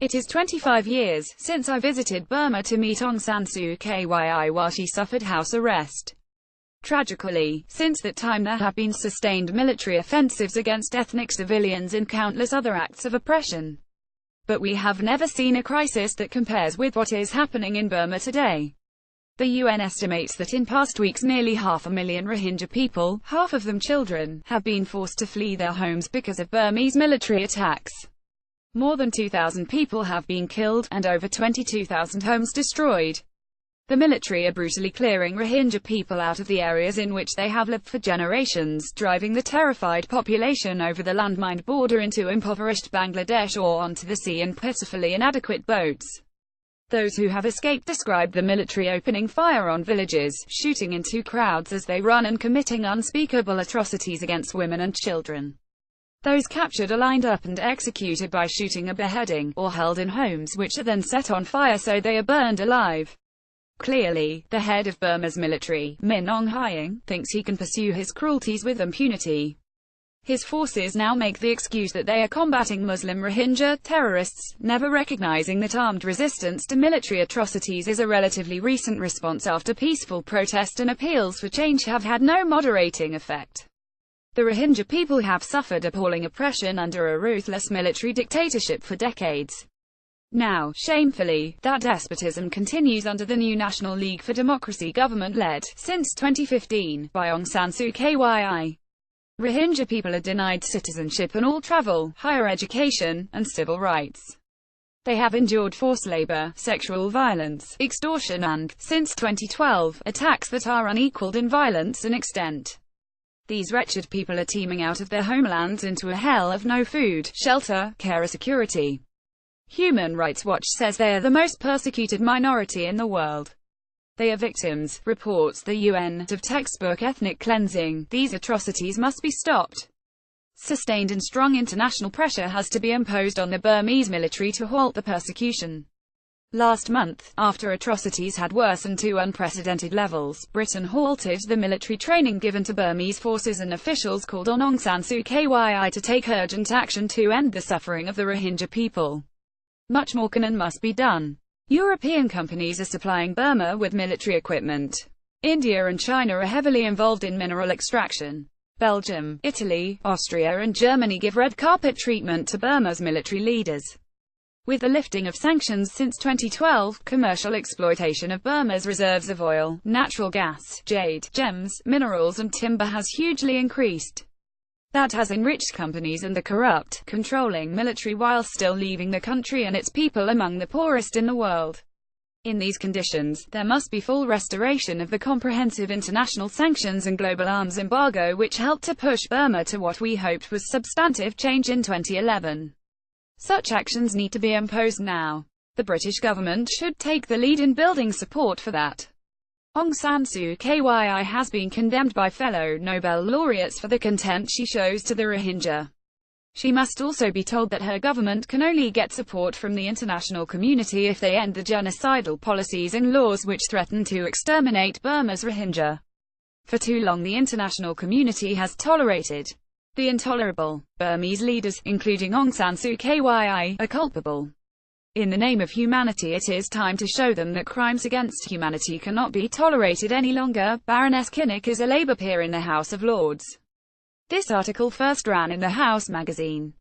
It is 25 years since I visited Burma to meet Aung San Su Kyi while she suffered house arrest. Tragically, since that time there have been sustained military offensives against ethnic civilians and countless other acts of oppression. But we have never seen a crisis that compares with what is happening in Burma today. The UN estimates that in past weeks nearly 500,000 Rohingya people, half of them children, have been forced to flee their homes because of Burmese military attacks. More than 2,000 people have been killed, and over 22,000 homes destroyed. The military are brutally clearing Rohingya people out of the areas in which they have lived for generations, driving the terrified population over the landmined border into impoverished Bangladesh or onto the sea in pitifully inadequate boats. Those who have escaped describe the military opening fire on villages, shooting into crowds as they run and committing unspeakable atrocities against women and children. Those captured are lined up and executed by shooting or beheading, or held in homes which are then set on fire so they are burned alive. Clearly, the head of Burma's military, Min Aung Hlaing, thinks he can pursue his cruelties with impunity. His forces now make the excuse that they are combating Muslim Rohingya terrorists, never recognizing that armed resistance to military atrocities is a relatively recent response after peaceful protest and appeals for change have had no moderating effect. The Rohingya people have suffered appalling oppression under a ruthless military dictatorship for decades. Now, shamefully, that despotism continues under the new National League for Democracy government led, since 2015, by Aung San Su Kyi. Rohingya people are denied citizenship and all travel, higher education, and civil rights. They have endured forced labor, sexual violence, extortion and, since 2012, attacks that are unequaled in violence and extent. These wretched people are teeming out of their homelands into a hell of no food, shelter, care or security. Human Rights Watch says they are the most persecuted minority in the world. They are victims, reports the UN, of textbook ethnic cleansing. These atrocities must be stopped. Sustained and strong international pressure has to be imposed on the Burmese military to halt the persecution. Last month, after atrocities had worsened to unprecedented levels, Britain halted the military training given to Burmese forces and officials called on Aung San Su Kyi to take urgent action to end the suffering of the Rohingya people. Much more can and must be done. European companies are supplying Burma with military equipment. India and China are heavily involved in mineral extraction. Belgium, Italy, Austria and Germany give red carpet treatment to Burma's military leaders. With the lifting of sanctions since 2012, commercial exploitation of Burma's reserves of oil, natural gas, jade, gems, minerals and timber has hugely increased. That has enriched companies and the corrupt, controlling military while still leaving the country and its people among the poorest in the world. In these conditions, there must be full restoration of the comprehensive international sanctions and global arms embargo which helped to push Burma to what we hoped was substantive change in 2011. Such actions need to be imposed now. The British government should take the lead in building support for that. Aung San Su Kyi has been condemned by fellow Nobel laureates for the contempt she shows to the Rohingya. She must also be told that her government can only get support from the international community if they end the genocidal policies and laws which threaten to exterminate Burma's Rohingya. For too long the international community has tolerated the intolerable. Burmese leaders, including Aung San Su Kyi, are culpable. In the name of humanity it is time to show them that crimes against humanity cannot be tolerated any longer. Baroness Kinnock is a Labour peer in the House of Lords. This article first ran in the House magazine.